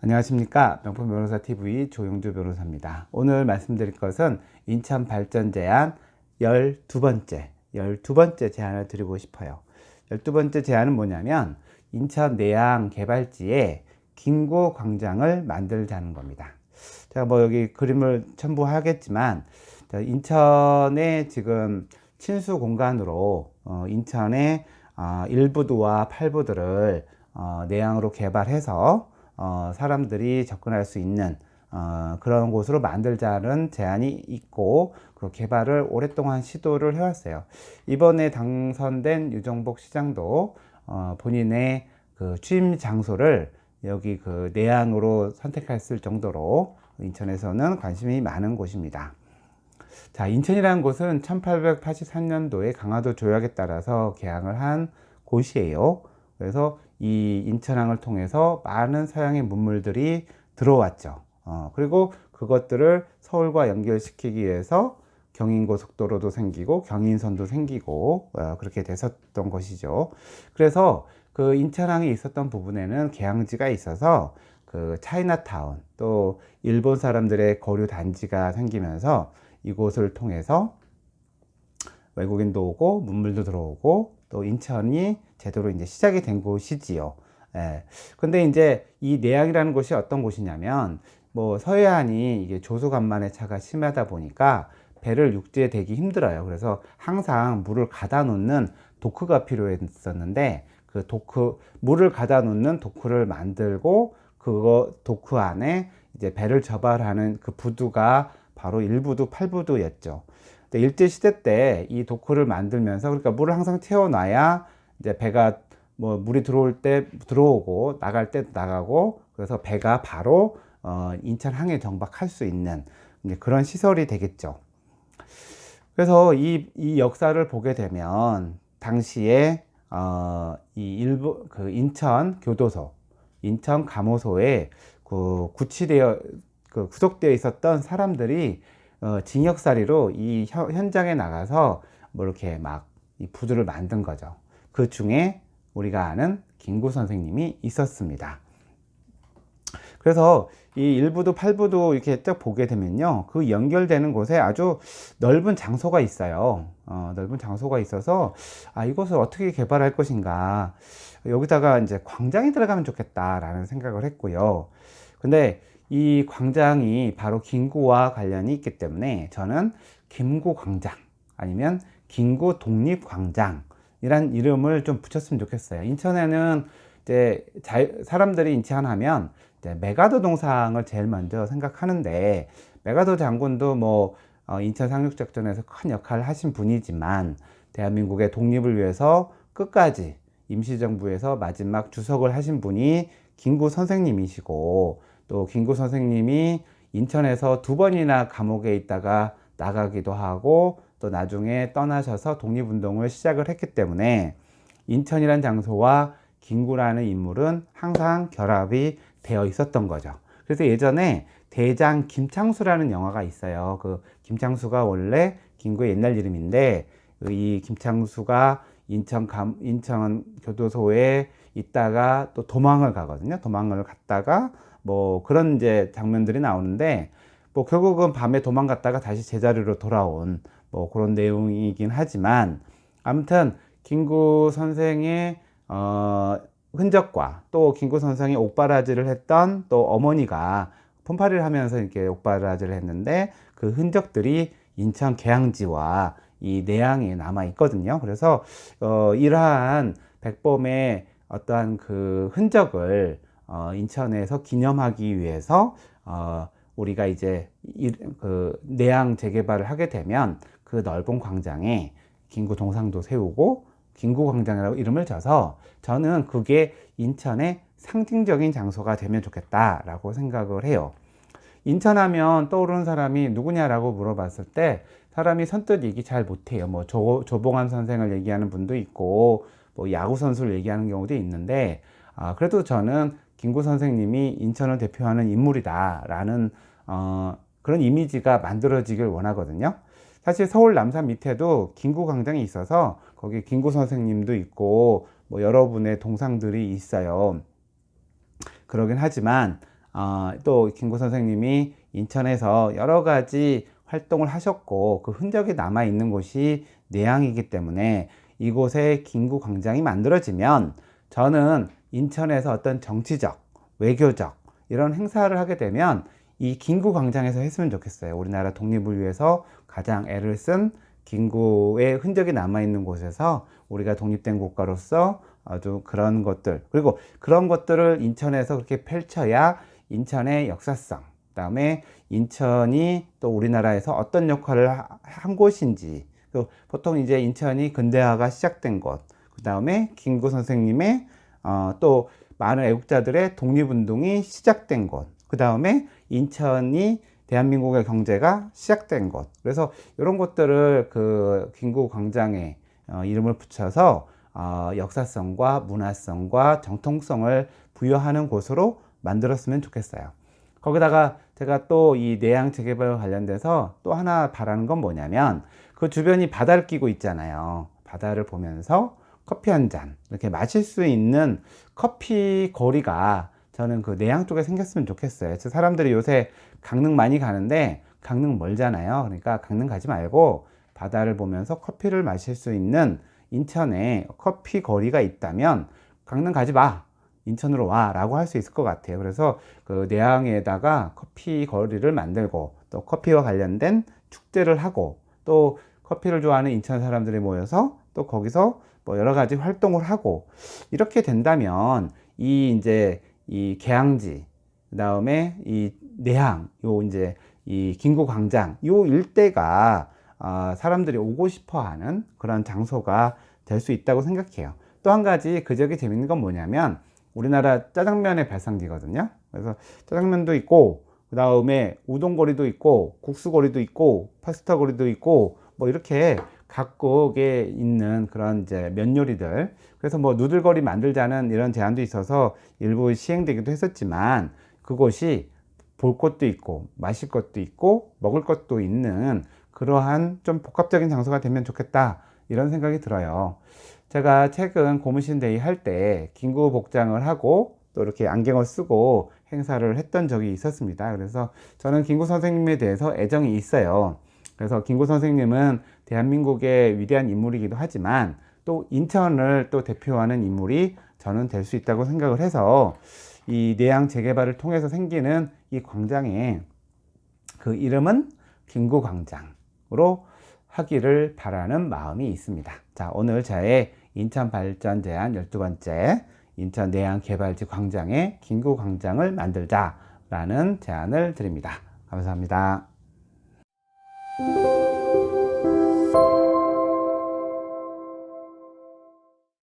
안녕하십니까. 명품변호사TV 조용주 변호사입니다. 오늘 말씀드릴 것은 인천 발전 제안 12번째 제안을 드리고 싶어요. 12번째 제안은 뭐냐면 인천 내양 개발지에 김구 광장을 만들자는 겁니다. 제가 뭐 여기 그림을 첨부하겠지만 인천의 지금 친수 공간으로 인천의 1부두와 8부두를 내양으로 개발해서 사람들이 접근할 수 있는 그런 곳으로 만들자는 제안이 있고, 그 개발을 오랫동안 시도를 해왔어요. 이번에 당선된 유정복 시장도 본인의 그 취임 장소를 여기 그 내양으로 선택했을 정도로 인천에서는 관심이 많은 곳입니다. 자, 인천이라는 곳은 1883년도에 강화도 조약에 따라서 개항을 한 곳이에요. 그래서 이 인천항을 통해서 많은 서양의 문물들이 들어왔죠. 그리고 그것들을 서울과 연결시키기 위해서 경인고속도로도 생기고 경인선도 생기고 그렇게 됐었던 것이죠. 그래서 그 인천항이 있었던 부분에는 개항지가 있어서 그 차이나타운, 또 일본 사람들의 거류 단지가 생기면서 이곳을 통해서 외국인도 오고 문물도 들어오고 또 인천이 제대로 이제 시작이 된 곳이지요. 근데 이제 이 내양이라는 곳이 어떤 곳이냐면, 뭐 서해안이 이게 조수간만의 차가 심하다 보니까 배를 육지에 대기 힘들어요. 그래서 항상 물을 가다 놓는 도크가 필요했었는데, 그 물을 가다 놓는 도크를 만들고 그거 도크 안에 이제 배를 접할하는 그 부두가 바로 1부두, 8부두였죠. 일제시대 때 이 도크를 만들면서, 그러니까 물을 항상 채워놔야 이제 배가 뭐 물이 들어올 때 들어오고 나갈 때 나가고, 그래서 배가 바로 인천항에 정박할 수 있는 이제 그런 시설이 되겠죠. 그래서 이 역사를 보게 되면 당시에 이 일부 그 인천 교도소, 인천 감호소에 그 구속되어 있었던 사람들이 징역살이로 이 현장에 나가서 뭐 이렇게 막 이 부두를 만든 거죠. 그 중에 우리가 아는 김구 선생님이 있었습니다. 그래서 이 1부두, 8부두 이렇게 딱 보게 되면요, 그 연결되는 곳에 아주 넓은 장소가 있어요. 넓은 장소가 있어서 이곳을 어떻게 개발할 것인가, 여기다가 이제 광장이 들어가면 좋겠다라는 생각을 했고요. 근데 이 광장이 바로 김구와 관련이 있기 때문에 저는 김구 광장 아니면 김구 독립광장이란 이름을 좀 붙였으면 좋겠어요. 인천에는 이제 사람들이 인천하면 이제 메가더 동상을 제일 먼저 생각하는데, 메가더 장군도 뭐 인천 상륙작전에서 큰 역할을 하신 분이지만 대한민국의 독립을 위해서 끝까지 임시정부에서 마지막 주석을 하신 분이 김구 선생님이시고, 또 김구 선생님이 인천에서 2번이나 감옥에 있다가 나가기도 하고 또 나중에 떠나셔서 독립운동을 시작을 했기 때문에 인천이란 장소와 김구라는 인물은 항상 결합이 되어 있었던 거죠. 그래서 예전에 대장 김창수라는 영화가 있어요. 그 김창수가 원래 김구의 옛날 이름인데, 이 김창수가 인천 교도소에 있다가 또 도망을 가거든요. 도망을 갔다가 뭐 그런 이제 장면들이 나오는데, 뭐 결국은 밤에 도망갔다가 다시 제자리로 돌아온 뭐 그런 내용이긴 하지만, 아무튼 김구 선생의 흔적과 또 김구 선생이 옥바라지를 했던 또 어머니가 폰파리를 하면서 이렇게 옥바라지를 했는데 그 흔적들이 인천 계양지와 이 내양에 남아 있거든요. 그래서 이러한 백범의 어떠한 그 흔적을 인천에서 기념하기 위해서 우리가 이제 그 내양 재개발을 하게 되면 그 넓은 광장에 김구 동상도 세우고 김구 광장이라고 이름을 져서, 저는 그게 인천의 상징적인 장소가 되면 좋겠다라고 생각을 해요. 인천하면 떠오르는 사람이 누구냐라고 물어봤을 때 사람이 선뜻 얘기 잘 못해요. 뭐 조봉암 선생을 얘기하는 분도 있고 뭐 야구 선수를 얘기하는 경우도 있는데, 그래도 저는 김구 선생님이 인천을 대표하는 인물이다라는 그런 이미지가 만들어지길 원하거든요. 사실 서울 남산 밑에도 김구 광장이 있어서 거기 김구 선생님도 있고 뭐 여러분의 동상들이 있어요. 그러긴 하지만 또 김구 선생님이 인천에서 여러 가지 활동을 하셨고 그 흔적이 남아 있는 곳이 내양이기 때문에 이곳에 김구 광장이 만들어지면 저는 인천에서 어떤 정치적, 외교적 이런 행사를 하게 되면 이 김구 광장에서 했으면 좋겠어요. 우리나라 독립을 위해서 가장 애를 쓴 김구의 흔적이 남아 있는 곳에서 우리가 독립된 국가로서 아주 그런 것들, 그리고 그런 것들을 인천에서 그렇게 펼쳐야 인천의 역사성, 그다음에 인천이 또 우리나라에서 어떤 역할을 한 곳인지, 보통 이제 인천이 근대화가 시작된 곳, 그다음에 김구 선생님의 또 많은 애국자들의 독립운동이 시작된 곳, 그다음에 인천이 대한민국의 경제가 시작된 곳. 그래서 이런 것들을 그 김구 광장에 이름을 붙여서 역사성과 문화성과 정통성을 부여하는 곳으로 만들었으면 좋겠어요. 거기다가 제가 또 이 내양 재개발 관련돼서 또 하나 바라는 건 뭐냐면 그 주변이 바다를 끼고 있잖아요. 바다를 보면서 커피 한 잔 이렇게 마실 수 있는 커피 거리가 저는 그 내양 쪽에 생겼으면 좋겠어요. 그래서 사람들이 요새 강릉 많이 가는데 강릉 멀잖아요. 그러니까 강릉 가지 말고 바다를 보면서 커피를 마실 수 있는 인천에 커피 거리가 있다면 강릉 가지 마, 인천으로 와 라고 할 수 있을 것 같아요. 그래서 그 내양에다가 커피 거리를 만들고 또 커피와 관련된 축제를 하고 또 커피를 좋아하는 인천 사람들이 모여서 또 거기서 뭐 여러 가지 활동을 하고 이렇게 된다면 이제 이 계양지, 그 다음에 이 내양, 요 이제 이 김구 광장, 요 일대가 사람들이 오고 싶어 하는 그런 장소가 될 수 있다고 생각해요. 또 한 가지 그저기 재밌는 건 뭐냐면 우리나라 짜장면의 발상지거든요. 그래서 짜장면도 있고, 그 다음에 우동거리도 있고, 국수거리도 있고, 파스타거리도 있고, 뭐 이렇게 각국에 있는 그런 이제 면 요리들. 그래서 뭐 누들거리 만들자는 이런 제안도 있어서 일부 시행되기도 했었지만 그곳이 볼 것도 있고, 마실 것도 있고, 먹을 것도 있는 그러한 좀 복합적인 장소가 되면 좋겠다. 이런 생각이 들어요. 제가 최근 고무신 데이 할 때 김구 복장을 하고 또 이렇게 안경을 쓰고 행사를 했던 적이 있었습니다. 그래서 저는 김구 선생님에 대해서 애정이 있어요. 그래서 김구 선생님은 대한민국의 위대한 인물이기도 하지만 또 인천을 또 대표하는 인물이 저는 될 수 있다고 생각을 해서 이 내양 재개발을 통해서 생기는 이 광장에 그 이름은 김구 광장으로 하기를 바라는 마음이 있습니다. 자, 오늘 저의 인천 발전 제안 12번째 인천 내양 개발지 광장에 김구 광장을 만들자라는 제안을 드립니다. 감사합니다.